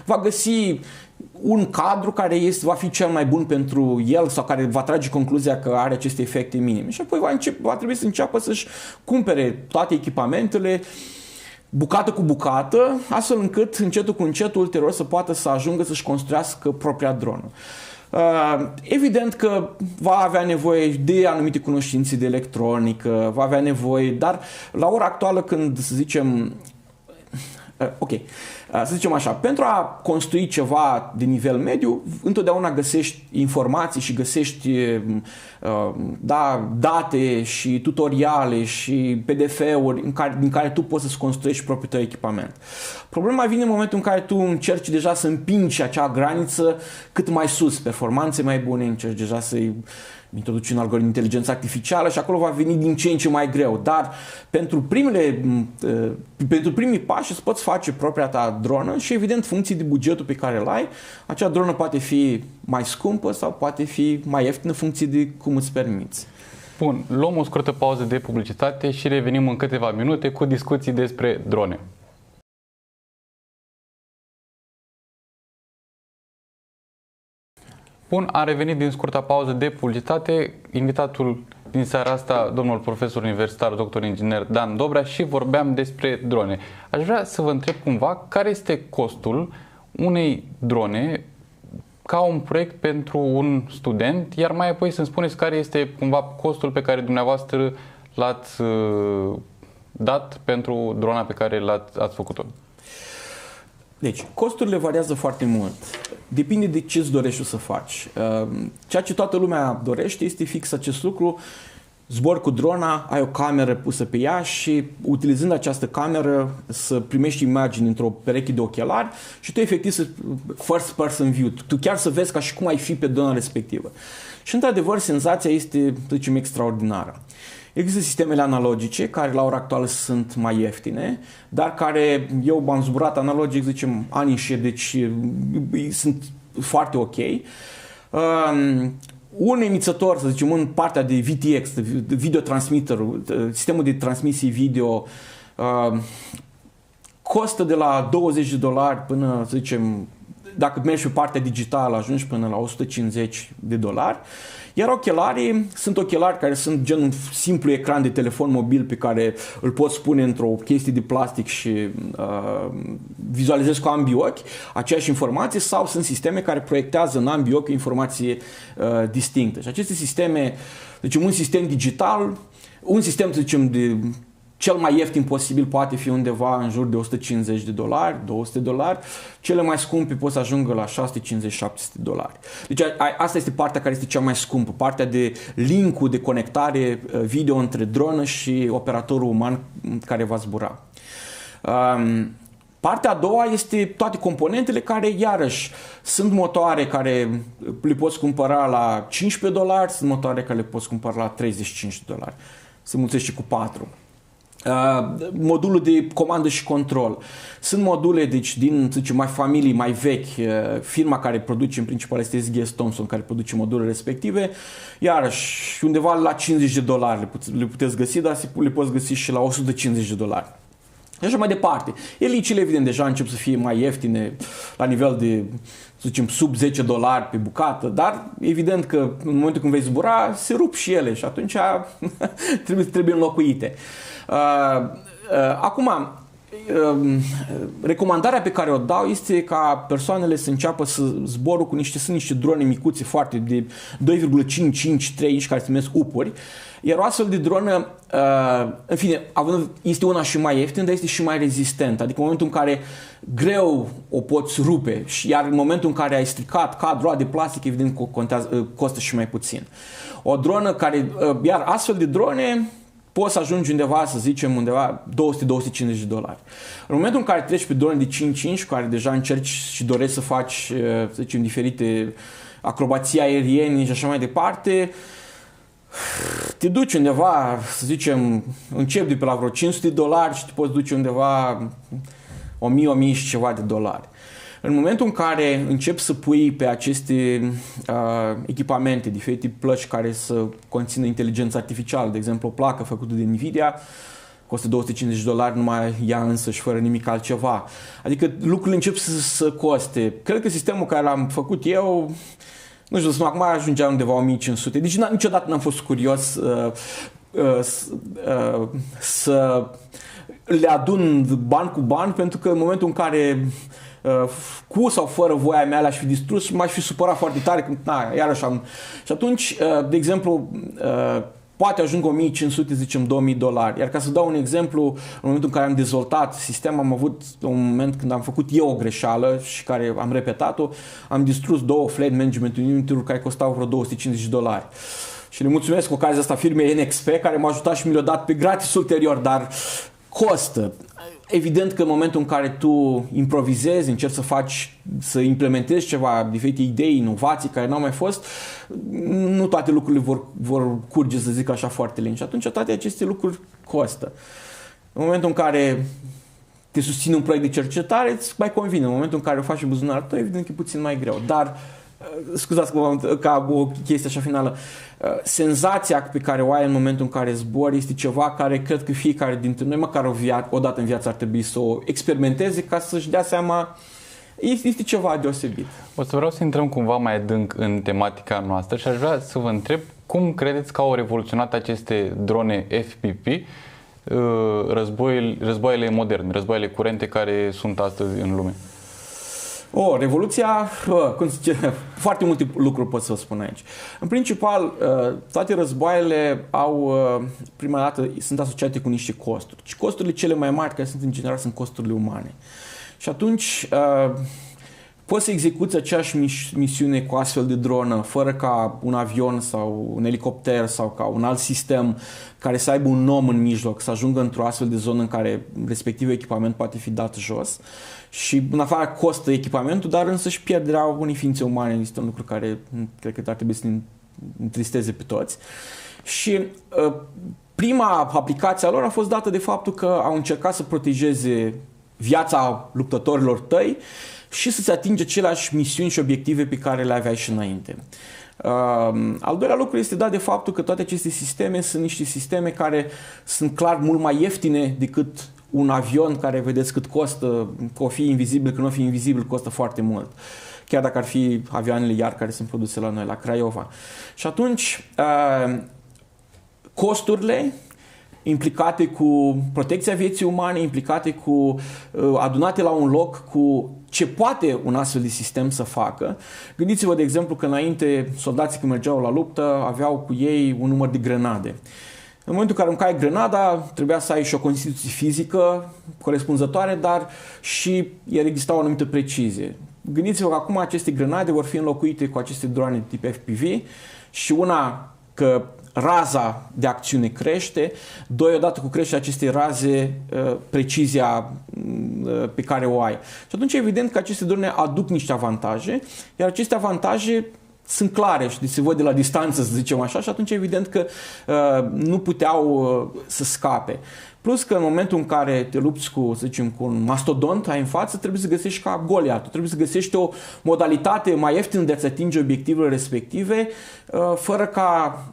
Speaker 2: va găsi un cadru care va fi cel mai bun pentru el sau care va trage concluzia că are aceste efecte minime. Și apoi va trebui să înceapă să-și cumpere toate echipamentele bucată cu bucată, astfel încât încetul cu încetul ulterior să poată să ajungă să-și construiască propria dronă. Evident că va avea nevoie de anumite cunoștințe de electronică, va avea nevoie, dar la ora actuală când, să zicem, Să zicem așa, pentru a construi ceva de nivel mediu, întotdeauna găsești informații și găsești date și tutoriale și PDF-uri din care tu poți să-ți construiești propriul tău echipament. Problema vine în momentul în care tu încerci deja să împingi acea graniță cât mai sus, performanțe mai bune, încerci deja să-i introduci un algoritm de inteligență artificială și acolo va veni din ce în ce mai greu. Dar pentru primii pași îți poți face propria ta dronă și evident funcție de bugetul pe care îl ai, acea dronă poate fi mai scumpă sau poate fi mai ieftină în funcție de cum îți permiți.
Speaker 1: Bun, luăm o scurtă pauză de publicitate și revenim în câteva minute cu discuții despre drone. Bun, am revenit din scurta pauză de publicitate. Invitatul din seara asta, domnul profesor universitar, doctor inginer Dan Dobrea, și vorbeam despre drone. Aș vrea să vă întreb cumva care este costul unei drone ca un proiect pentru un student, iar mai apoi să-mi spuneți care este cumva costul pe care dumneavoastră l-ați dat pentru drona pe care ați făcut-o.
Speaker 2: Deci, costurile variază foarte mult. Depinde de ce îți dorești să faci. Ceea ce toată lumea dorește este fix acest lucru. Zbori cu drona, ai o cameră pusă pe ea și utilizând această cameră să primești imagini într-o pereche de ochelari și tu efectiv să first person view. Tu chiar să vezi ca și cum ai fi pe drona respectivă. Și într-adevăr senzația este, să zicem, extraordinară. Există sistemele analogice care la ora actuală sunt mai ieftine, dar care eu m-am zburat analogic, zicem, ani înșir, deci sunt foarte ok. Un emițător, să zicem, în partea de VTX, de video transmitter, sistemul de transmisie video, costă de la $20 până, să zicem, dacă mergi pe partea digitală, ajungi până la $150. Iar ochelarii sunt ochelari care sunt gen un simplu ecran de telefon mobil pe care îl poți pune într-o chestie de plastic și vizualizezi cu ambii ochi aceeași informație, sau sunt sisteme care proiectează în ambii ochi o informație distinctă. Și aceste sisteme, deci un sistem digital, un sistem, să zicem, de cel mai ieftin posibil poate fi undeva în jur de $150, $200. Cele mai scumpe pot să ajungă la $650-700. Deci asta este partea care este cea mai scumpă, partea de link-ul de conectare video între dronă și operatorul uman care va zbura. Partea a doua este toate componentele care, iarăși, sunt motoare care le poți cumpăra la $15, sunt motoare care le poți cumpăra la $35. Se mulțește cu 4. Modulul de comandă și control. Sunt module, deci, din, să zicem, mai familii, mai vechi. Firma care produce, în principal, este SGS Thomson, care produce modulele respective. Iarăși, undeva la $50 le puteți găsi, dar le poți găsi și la $150. Și așa mai departe. Elicile, evident, deja încep să fie mai ieftine, la nivel de, să zicem, sub $10 pe bucată, dar evident că în momentul când vei zbura, se rup și ele și atunci trebuie înlocuite. Acum, recomandarea pe care o dau este ca persoanele să înceapă zborul cu sunt niște drone micuțe foarte de 2,5-3 inch care se numesc upuri. Iar o astfel de dronă, în fine, este una și mai ieftin, dar este și mai rezistentă. Adică în momentul în care greu o poți rupe, iar în momentul în care ai stricat cadrul de plastic, evident costă și mai puțin. O dronă care, iar astfel de drone poți să ajungi undeva, să zicem, undeva $200-250. În momentul în care treci pe drone de 5 inch, cu care deja încerci și dorești să faci, să zicem, diferite acrobații aeriene și așa mai departe, te duci undeva, să zicem, începi de pe la vreo $500 și te poți duce undeva 1000 și ceva de dolari. În momentul în care începi să pui pe aceste echipamente, diferite plăci care să conțină inteligență artificială, de exemplu o placă făcută de Nvidia, costă $250 numai ea însăși, fără nimic altceva. Adică lucrurile încep să coste. Cred că sistemul care l-am făcut eu, nu știu, acum ajungea undeva 1500. Deci niciodată n-am fost curios să le adun bani cu bani, pentru că în momentul în care cu sau fără voia mea le-aș fi distrus, m-aș fi supărat foarte tare. Și atunci, de exemplu, poate ajung 1500, zicem $2000. Iar ca să dau un exemplu, în momentul în care am dezvoltat sistemul, am avut un moment când am făcut eu o greșeală și care am repetat-o, am distrus 2 flight management unit-uri care costau vreo $250. Și le mulțumesc cu ocazia asta firmei NXP care m-a ajutat și mi le-a dat pe gratis ulterior, dar costă. Evident că în momentul în care tu improvizezi, încerci să implementezi ceva, diferite idei, inovații care n-au mai fost, nu toate lucrurile vor curge, să zic așa, foarte lin. Și atunci toate aceste lucruri costă. În momentul în care te susține un proiect de cercetare, îți mai convine. În momentul în care o faci în buzunarul tău, evident că e puțin mai greu. Dar scuzați ca o chestie așa finală, senzația pe care o ai în momentul în care zbori este ceva care cred că fiecare dintre noi, măcar o dată în viață, ar trebui să o experimenteze ca să-și dea seama, este ceva deosebit.
Speaker 1: O să vreau să intrăm cumva mai adânc în tematica noastră și aș vrea să vă întreb cum credeți că au revoluționat aceste drone FPV războaiele moderne, războaiele curente care sunt astăzi în lume.
Speaker 2: Revoluția, cum zice, foarte multe lucruri pot să vă spun aici. În principal, toate războaiele prima dată, sunt asociate cu niște costuri. Și costurile cele mai mari, care sunt în general, sunt costurile umane. Și atunci, poți să execuți aceeași misiune cu astfel de dronă, fără ca un avion sau un elicopter sau ca un alt sistem care să aibă un om în mijloc, să ajungă într-o astfel de zonă în care respectivul echipament poate fi dat jos. Și în afară costă echipamentul, dar însă și pierderea unei ființe umane este un lucru care cred că ar trebui să ne întristeze pe toți. Și prima aplicație a lor a fost dată de faptul că au încercat să protejeze viața luptătorilor tăi și să-ți atingi aceleași misiuni și obiective pe care le aveai și înainte. Al doilea lucru este dat de faptul că toate aceste sisteme sunt niște sisteme care sunt clar mult mai ieftine decât un avion care vedeți cât costă, că o fi invizibil, că nu o fi invizibil, costă foarte mult. Chiar dacă ar fi avioanele iar care sunt produse la noi, la Craiova. Și atunci, costurile implicate cu protecția vieții umane, implicate cu adunate la un loc cu ce poate un astfel de sistem să facă. Gândiți-vă, de exemplu, că înainte soldații când mergeau la luptă aveau cu ei un număr de grenade. În momentul în care aruncai grenada, trebuia să ai și o constituție fizică corespunzătoare, dar și exista o anumită precizie. Gândiți-vă că acum aceste grenade vor fi înlocuite cu aceste droane tip FPV și una că raza de acțiune crește, doi, odată cu creșterea acestei raze, precizia pe care o ai. Și atunci evident că aceste drone aduc niște avantaje, iar aceste avantaje sunt clare și se văd de la distanță, să zicem așa, și atunci evident că nu puteau să scape. Plus că în momentul în care te lupți cu, să zicem, cu un mastodont ai în față, trebuie să găsești ca Goliat. Trebuie să găsești o modalitate mai ieftină de a-ți atinge obiectivele respective, fără ca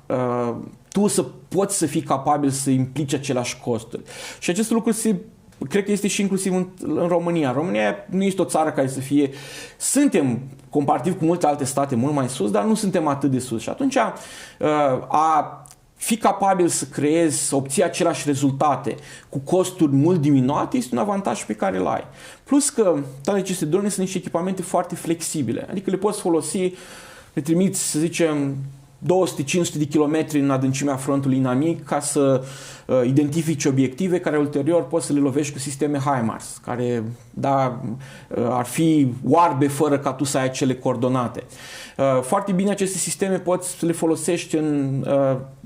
Speaker 2: tu să poți să fii capabil să implici aceleași costuri. Și acest lucru cred că este și inclusiv în România. România nu este o țară care să fie... Suntem, comparativ cu multe alte state, mult mai sus, dar nu suntem atât de sus. Și atunci a fi capabil să creezi, să obții aceleași rezultate cu costuri mult diminuate este un avantaj pe care îl ai. Plus că toate aceste drone sunt niște echipamente foarte flexibile. Adică le poți folosi, le trimiți, să zicem, 200-500 de kilometri în adâncimea frontului inamic ca să identifici obiective care ulterior poți să le lovești cu sisteme HIMARS, care ar fi oarbe fără ca tu să ai acele coordonate. Foarte bine aceste sisteme poți să le folosești în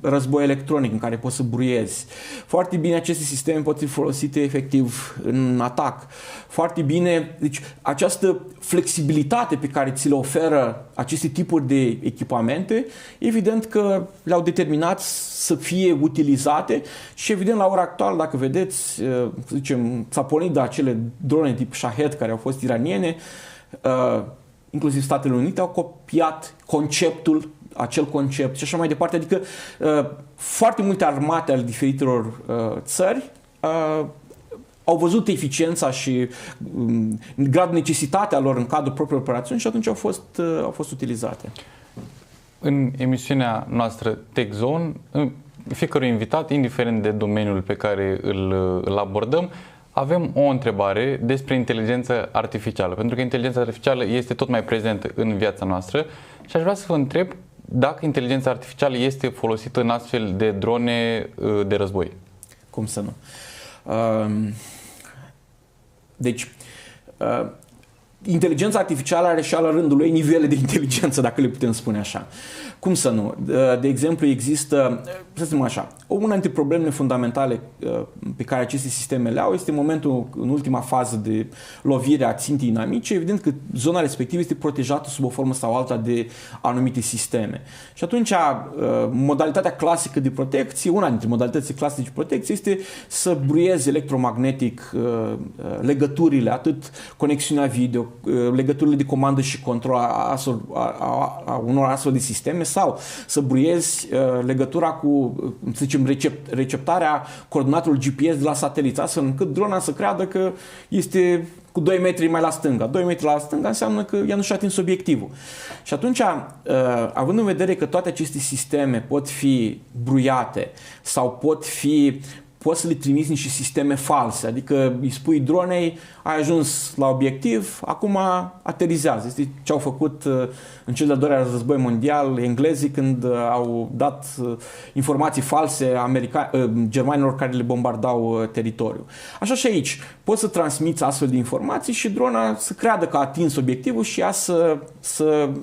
Speaker 2: război electronic, în care poți să bruiezi. Foarte bine aceste sisteme pot fi folosite efectiv în atac. Foarte bine, deci această flexibilitate pe care ți le oferă aceste tipuri de echipamente, evident că le-au determinat să fie utilizate și evident la ora actuală, dacă vedeți, să zicem, s-a pornit de acele drone tip Shahed care au fost iraniene, inclusiv Statele Unite au copiat acel concept și așa mai departe. Adică foarte multe armate ale diferitelor țări au văzut eficiența și gradul necesitatea lor în cadrul propriei operațiuni și atunci au fost utilizate.
Speaker 1: În emisiunea noastră Tech Zone, fiecare invitat, indiferent de domeniul pe care îl abordăm, avem o întrebare despre inteligența artificială, pentru că inteligența artificială este tot mai prezentă în viața noastră și aș vrea să vă întreb dacă inteligența artificială este folosită în astfel de drone de război.
Speaker 2: Cum să nu? Deci, inteligența artificială are și la rândul ei nivele de inteligență, dacă le putem spune așa. Cum să nu? De exemplu, există, să spunem așa, una dintre problemele fundamentale pe care aceste sisteme le au este momentul, în ultima fază de lovire a țintii inamice, evident că zona respectivă este protejată sub o formă sau alta de anumite sisteme. Și atunci, modalitatea clasică de protecție, una dintre modalitățile clasice de protecție este să bruiezi electromagnetic legăturile, atât conexiunea video, legăturile de comandă și control a unor astfel de sisteme, sau să bruiezi legătura cu, să zicem, receptarea coordonatelor GPS de la satelit, astfel încât drona să creadă că este cu 2 metri mai la stânga. 2 metri la stânga înseamnă că ea nu și-a atins obiectivul. Și atunci, având în vedere că toate aceste sisteme pot fi bruiate sau poți să le trimiți niște sisteme false, adică îi spui dronei, ai ajuns la obiectiv, acum aterizează. Este ce au făcut în cel de-al doilea război mondial englezii când au dat informații false germanilor care le bombardau teritoriul. Așa și aici, poți să transmiți astfel de informații și drona să creadă că a atins obiectivul și ea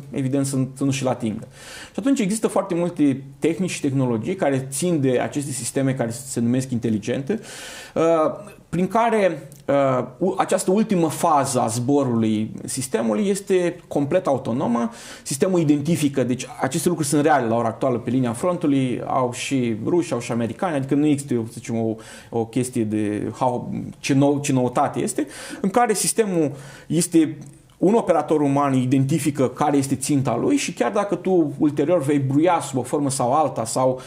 Speaker 2: evident, să nu și-l atingă. Și atunci există foarte multe tehnici și tehnologii care țin de aceste sisteme care se numesc inteligente, prin care această ultimă fază a zborului sistemului este complet autonomă. Sistemul identifică, deci aceste lucruri sunt reale la ora actuală pe linia frontului, au și ruși, au și americani, adică nu există, să zicem, o chestie de ce noutate este, în care sistemul este un operator uman identifică care este ținta lui și chiar dacă tu ulterior vei bruia sub o formă sau alta sau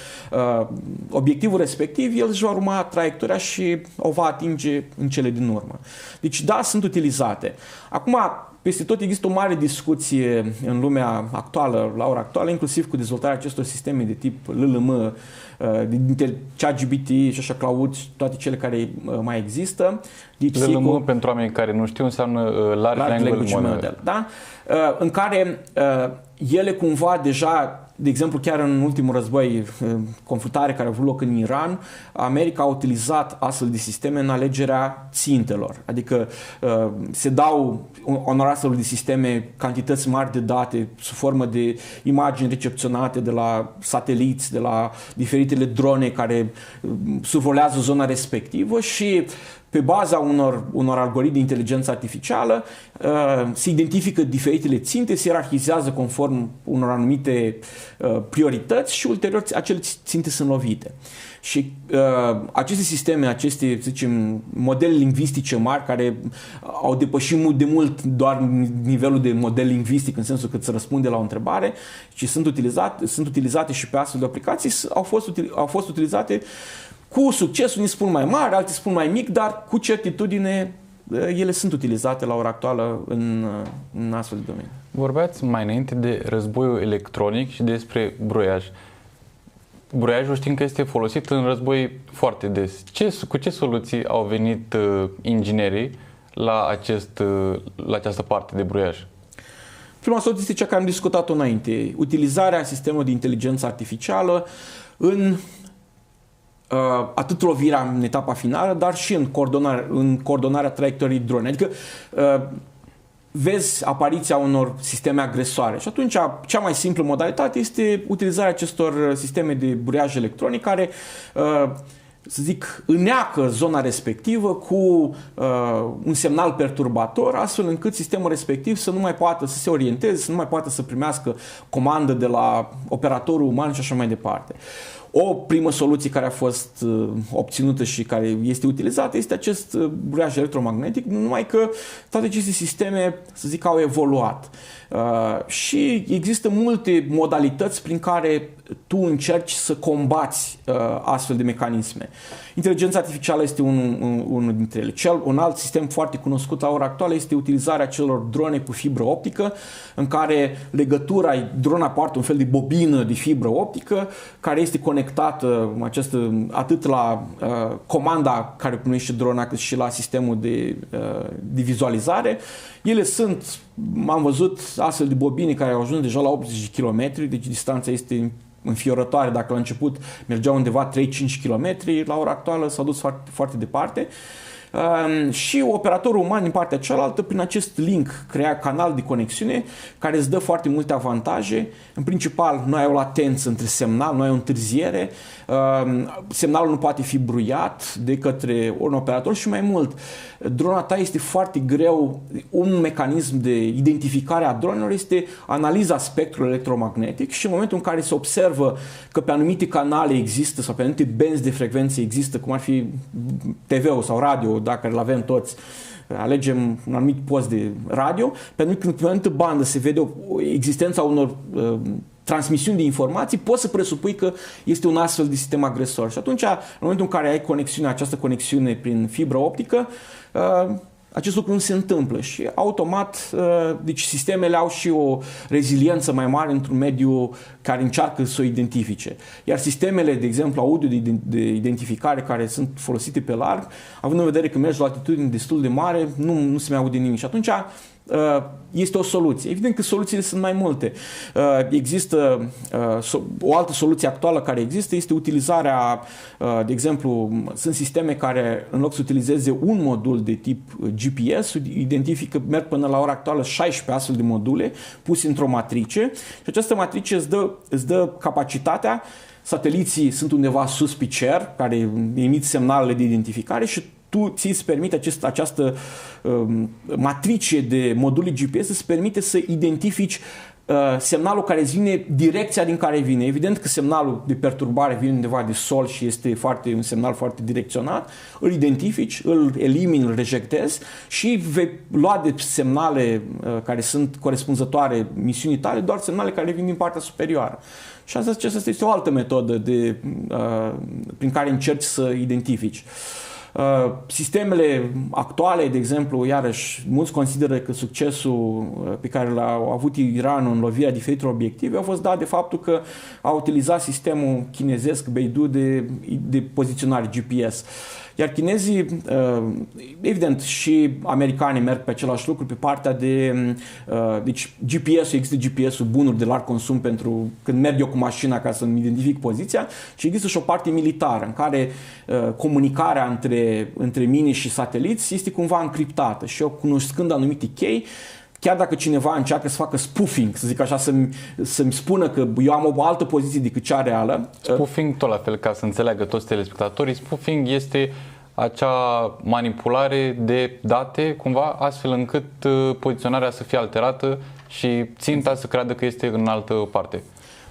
Speaker 2: obiectivul respectiv, el își va urma traiectoria și o va atinge în cele din urmă. Deci da, sunt utilizate. Acum, peste tot există o mare discuție în lumea actuală, la ora actuală, inclusiv cu dezvoltarea acestor sisteme de tip LLM, dintre ChatGPT și așa Claude, toate cele care mai există.
Speaker 1: LLM, pentru oamenii care nu știu, înseamnă Large Language Model.
Speaker 2: Da? În care ele cumva deja, de exemplu, chiar în ultimul război, confruntare care a avut loc în Iran, America a utilizat astfel de sisteme în alegerea țintelor. Adică se dau unor astfel de sisteme cantități mari de date sub formă de imagini recepționate de la sateliți, de la diferitele drone care survolează zona respectivă și pe baza unor algoritmi de inteligență artificială se identifică diferitele ținte, se ierarhizează conform unor anumite priorități și ulterior acele ținte sunt lovite. Și aceste sisteme, aceste, să zicem, modele lingvistice mari care au depășit de mult doar nivelul de model lingvistic în sensul că îți răspunde la o întrebare și sunt utilizate și pe astfel de aplicații, au fost utilizate cu succes, unii spun mai mare, alții spun mai mic, dar cu certitudine ele sunt utilizate la ora actuală în astfel de domenii.
Speaker 1: Vorbeați mai înainte de războiul electronic și despre bruiaj. Bruiajul știm că este folosit în război foarte des. Cu ce soluții au venit inginerii la această parte de bruiaj?
Speaker 2: Prima soluție este cea care am discutat-o înainte. Utilizarea sistemului de inteligență artificială în atât lovirea în etapa finală, dar și în coordonarea traiectoriei drone. Adică vezi apariția unor sisteme agresoare și atunci cea mai simplă modalitate este utilizarea acestor sisteme de bruiaj electronic care, să zic, îneacă zona respectivă cu un semnal perturbator, astfel încât sistemul respectiv să nu mai poată să se orienteze, să nu mai poată să primească comandă de la operatorul uman și așa mai departe. O primă soluție care a fost obținută și care este utilizată este acest bruiaj electromagnetic, numai că toate aceste sisteme, să zic, au evoluat. Și există multe modalități prin care tu încerci să combați astfel de mecanisme. Inteligența artificială este unul dintre ele. Un alt sistem foarte cunoscut la ora actuală este utilizarea celor drone cu fibră optică, în care drona poartă un fel de bobină de fibră optică care este conectată conectată atât la comanda care primește drona, cât și la sistemul de vizualizare. Ele sunt, am văzut astfel de bobine care au ajuns deja la 80 km, deci distanța este înfiorătoare. Dacă la început mergeau undeva 3-5 km, la ora actuală s-au dus foarte, foarte departe. Și operatorul uman din partea cealaltă, prin acest link, crea canal de conexiune care îți dă foarte multe avantaje. În principal, nu ai o latență între semnal, nu ai o întârziere, semnalul nu poate fi bruiat de către un operator și mai mult, drona ta este foarte greu, un mecanism de identificare a dronelor este analiza spectrului electromagnetic și în momentul în care se observă că pe anumite canale există sau pe anumite benzi de frecvențe există, cum ar fi TV-ul sau radio, dacă îl avem toți, alegem un anumit post de radio, pentru că pe anumită bandă se vede existența unor transmisiuni de informații, poți să presupui că este un astfel de sistem agresor. Și atunci, în momentul în care ai această conexiune prin fibră optică, acest lucru nu se întâmplă și automat, deci sistemele au și o reziliență mai mare într-un mediu care încearcă să o identifice. Iar sistemele, de exemplu, audio de identificare care sunt folosite pe larg, având în vedere că mergi la altitudine destul de mare, nu se mai aude nimic. Și atunci este o soluție. Evident că soluțiile sunt mai multe. Există o altă soluție actuală care există, este utilizarea, de exemplu, sunt sisteme care în loc să utilizeze un modul de tip GPS, identifică, merg până la ora actuală 16 astfel de module puse într-o matrice și această matrice îți dă capacitatea. Sateliții sunt undeva sus pe cer, care emit semnalele de identificare și tu ți-ți permite această matrice de module GPS, îți permite să identifici semnalul care îți vine, direcția din care vine. Evident că semnalul de perturbare vine undeva de sol și este un semnal foarte direcționat, îl identifici, îl elimini, îl rejectezi și vei lua de semnale care sunt corespunzătoare misiunii tale, doar semnale care vin din partea superioară. Și asta este o altă metodă prin care încerci să identifici. Sistemele actuale, de exemplu, iarăși, mulți consideră că succesul pe care l-a avut Iranul în lovirea diferitelor obiective a fost dat de faptul că a utilizat sistemul chinezesc Beidou de poziționare GPS. Iar chinezii, evident, și americanii merg pe același lucru, pe partea deci GPS-ul, există GPS-ul bunuri de larg consum pentru când merg eu cu mașina ca să-mi identific poziția, și există și o parte militară în care comunicarea între mine și sateliți este cumva încriptată și eu, cunoscând anumite chei, chiar dacă cineva încearcă să facă spoofing, să zic așa, să-mi spună că eu am o altă poziție decât cea reală.
Speaker 1: Spoofing, tot la fel, ca să înțeleagă toți telespectatorii, spoofing este acea manipulare de date, cumva, astfel încât poziționarea să fie alterată și ținta să creadă că este în altă parte.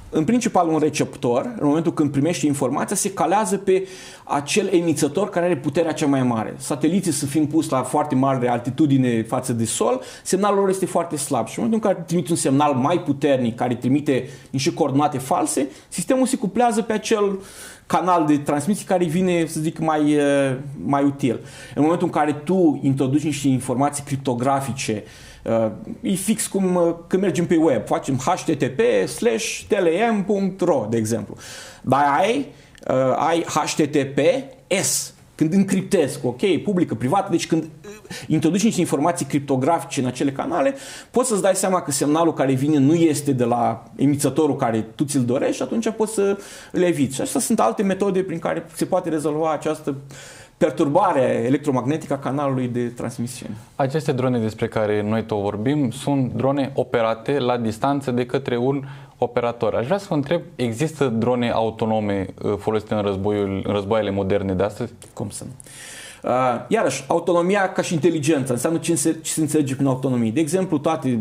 Speaker 2: În principal, un receptor, în momentul când primește informația, se calează pe acel emițător care are puterea cea mai mare. Sateliții să fiind pus la foarte mare altitudine față de sol, semnalul lor este foarte slab. Și în momentul în care trimite un semnal mai puternic, care trimite niște coordonate false, sistemul se cuplează pe acel canal de transmisie care vine, să zic, mai util. În momentul în care tu introduci niște informații criptografice, e fix cum când mergem pe web, facem http://tlm.ro, de exemplu. Dar ai https, când încriptezi, ok, publică, privată, deci când introduci niște informații criptografice în acele canale, poți să-ți dai seama că semnalul care vine nu este de la emițătorul care tu ți-l dorești și atunci poți să le eviți. Și astea sunt alte metode prin care se poate rezolva această perturbare electromagnetică a canalului de transmisiune.
Speaker 1: Aceste drone despre care noi tot vorbim sunt drone operate la distanță de către un operator. Aș vrea să vă întreb, există drone autonome folosite în războaiele moderne de astăzi?
Speaker 2: Cum să nu? Iarăși, autonomia ca și inteligență înseamnă ce se înțelege prin autonomie. De exemplu, toate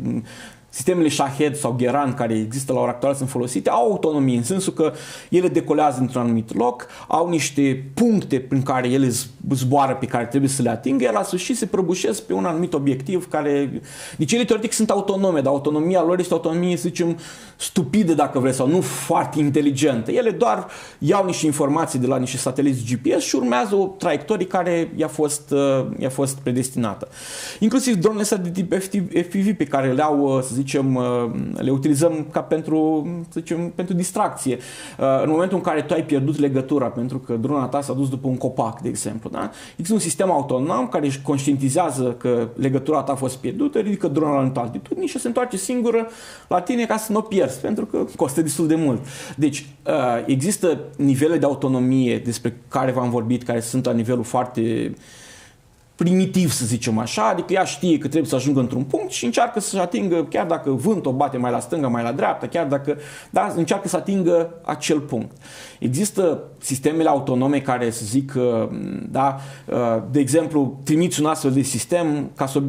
Speaker 2: sistemele Shahed sau Gheran care există la ora actuală sunt folosite, au autonomie în sensul că ele decolează într-un anumit loc, au niște puncte prin care ele zboară pe care trebuie să le atingă, iar la sfârșit se prăbușesc pe un anumit obiectiv care... Deci ele teoretic sunt autonome, dar autonomia lor este o autonomie, să zicem, stupidă dacă vreți, sau nu foarte inteligentă. Ele doar iau niște informații de la niște sateliți GPS și urmează o traiectorie care i-a fost predestinată. Inclusiv dronele astea de tip FPV pe care le au, să zicem, zicem, le utilizăm ca pentru, să zicem, pentru distracție. În momentul în care tu ai pierdut legătura pentru că drona ta s-a dus după un copac, de exemplu, da? Există un sistem autonom care își conștientizează că legătura ta a fost pierdută, ridică drona la anumită altitudine și se întoarce singură la tine ca să nu o pierzi, pentru că costă destul de mult. Deci, există nivele de autonomie despre care v-am vorbit, care sunt la nivelul foarte primitiv, să zicem așa, adică ea știe că trebuie să ajungă într-un punct și încearcă să-și atingă, chiar dacă vântul o bate mai la stânga, mai la dreapta, chiar dacă, da, încearcă să atingă acel punct. Există sistemele autonome care să zic, da, de exemplu, trimiți un astfel de sistem ca să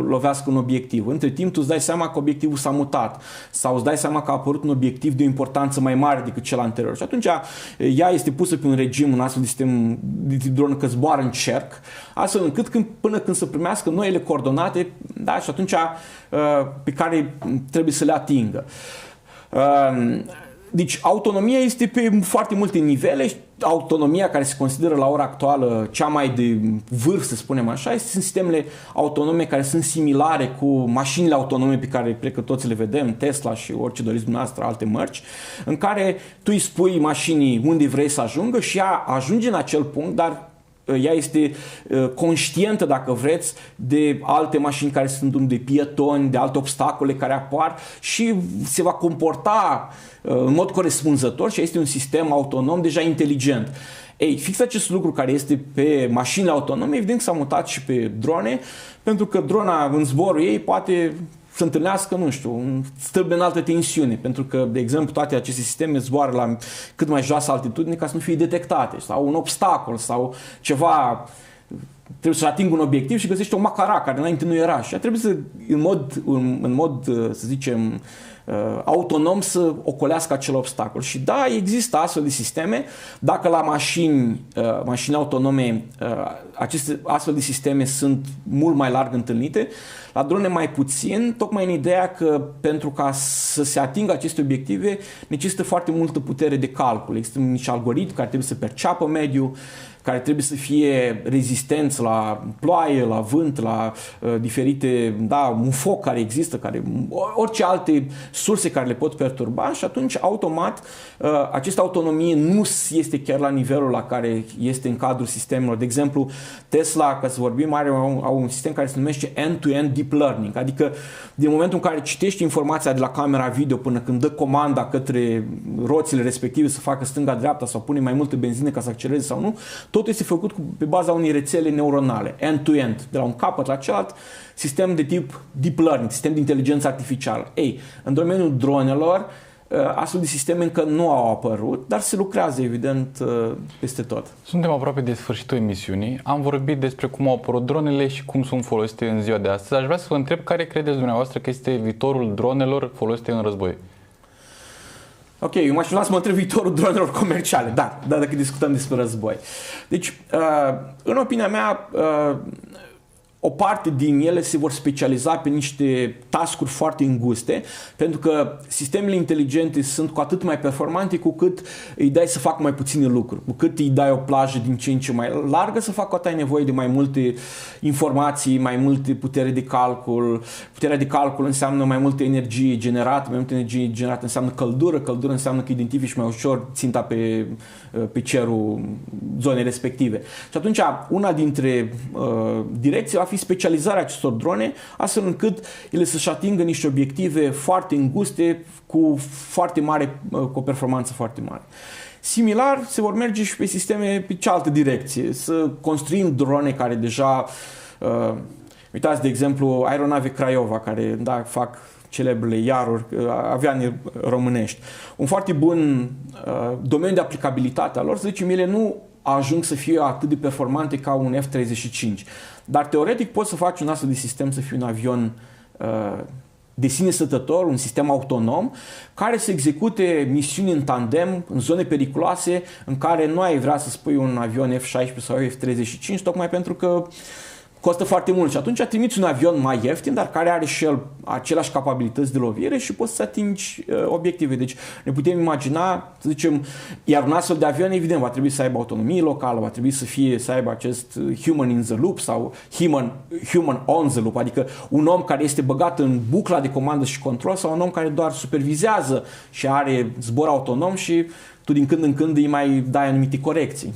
Speaker 2: lovească un obiectiv. Între timp tu îți dai seama că obiectivul s-a mutat sau îți dai seama că a apărut un obiectiv de o importanță mai mare decât cel anterior. Și atunci ea este pusă pe un regim, un astfel de sistem de dronă că zboară în cerc, astfel încât până când să primească noile coordonate, da, și atunci pe care trebuie să le atingă. Deci autonomia este pe foarte multe nivele. Autonomia care se consideră la ora actuală cea mai de vârf, să spunem așa, sunt sistemele autonome care sunt similare cu mașinile autonome pe care cred că toți le vedem, Tesla și orice doriți dumneavoastră, alte mărci, în care tu îi spui mașinii unde vrei să ajungă și ea ajunge în acel punct, dar ea este conștientă, dacă vreți, de alte mașini care sunt de pietoni, de alte obstacole care apar și se va comporta în mod corespunzător și este un sistem autonom deja inteligent. Ei, fix acest lucru care este pe mașinile autonome, evident s-a mutat și pe drone, pentru că drona în zborul ei poate să întâlnească, nu știu, un stâlp de înaltă tensiune, pentru că, de exemplu, toate aceste sisteme zboară la cât mai joasă altitudine ca să nu fie detectate, sau un obstacol, sau ceva, trebuie să atingă un obiectiv și găsește o macara care înainte nu era și trebuie să, în mod, să zicem, autonom să ocolească acel obstacol. Și da, există astfel de sisteme. Dacă la mașini autonome aceste astfel de sisteme sunt mult mai larg întâlnite, la drone mai puțin, tocmai în ideea că pentru ca să se atingă aceste obiective necesită foarte multă putere de calcul. Există niște algoritmi care trebuie să perceapă mediul, care trebuie să fie rezistenți la ploaie, la vânt, la diferite, da, un foc care există, orice alte surse care le pot perturba și atunci automat această autonomie nu este chiar la nivelul la care este în cadrul sistemelor. De exemplu, Tesla, ca să vorbim, au un sistem care se numește end-to-end deep learning, adică din momentul în care citești informația de la camera video până când dă comanda către roțile respective să facă stânga-dreapta sau pune mai multă benzină ca să accelereze sau nu, totul este făcut pe baza unei rețele neuronale, end-to-end, de la un capăt la celălalt, sistem de tip deep learning, sistem de inteligență artificială. Ei, în domeniul dronelor, astfel de sisteme încă nu au apărut, dar se lucrează, evident, peste tot.
Speaker 1: Suntem aproape de sfârșitul emisiunii. Am vorbit despre cum au apărut dronele și cum sunt folosite în ziua de astăzi. Aș vrea să vă întreb care credeți dumneavoastră că este viitorul dronelor folosite în război?
Speaker 2: Ok, eu m-aș vrea să mă întreb viitorul dronelor comerciale, da, dacă discutăm despre război. Deci, în opinia mea, o parte din ele se vor specializa pe niște task-uri foarte înguste, pentru că sistemele inteligente sunt cu atât mai performante cu cât îi dai să facă mai puține lucruri, cu cât îi dai o plajă din ce în ce mai largă să facă, cu atât ai nevoie de mai multe informații, mai multe putere de calcul. Puterea de calcul înseamnă mai multă energie generată, mai multă energie generată înseamnă căldură, căldură înseamnă că identifici mai ușor ținta pe cerul zonei respective. Și atunci, una dintre direcții va fi specializarea acestor drone, astfel încât ele să-și atingă niște obiective foarte înguste cu o performanță foarte mare. Similar, se vor merge și pe sisteme pe cealaltă direcție, să construim drone care deja, uitați de exemplu aeronave Craiova, care fac celebrele iaruri, avioane românești. Un foarte bun domeniu de aplicabilitate a lor, să zicem, ele nu ajung să fie atât de performante ca un F-35. Dar teoretic poți să faci un astfel de sistem să fie un avion de sine stătător, un sistem autonom, care să execute misiuni în tandem, în zone periculoase, în care nu ai vrea să spui un avion F-16 sau F-35, tocmai pentru că costă foarte mult și atunci trimiți un avion mai ieftin, dar care are și el aceleași capabilități de lovire și poți să atingi obiective. Deci ne putem imagina, să zicem, iar un astfel de avion, evident, va trebui să aibă autonomie locală, va trebui să aibă acest human in the loop sau human on the loop, adică un om care este băgat în bucla de comandă și control sau un om care doar supervizează și are zbor autonom și tu din când în când îi mai dai anumite corecții.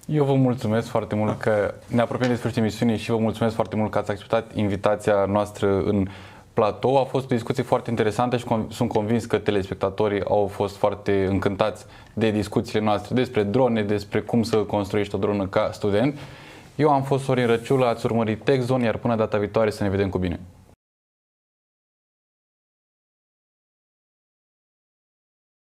Speaker 1: Eu vă mulțumesc foarte mult că ne apropiem de sfârșitul emisiunii și vă mulțumesc foarte mult că ați acceptat invitația noastră în platou. A fost o discuție foarte interesantă și sunt convins că telespectatorii au fost foarte încântați de discuțiile noastre despre drone, despre cum să construiești o dronă ca student. Eu am fost Sorin Răciulă, ați urmărit TechZone, iar până data viitoare să ne vedem cu bine.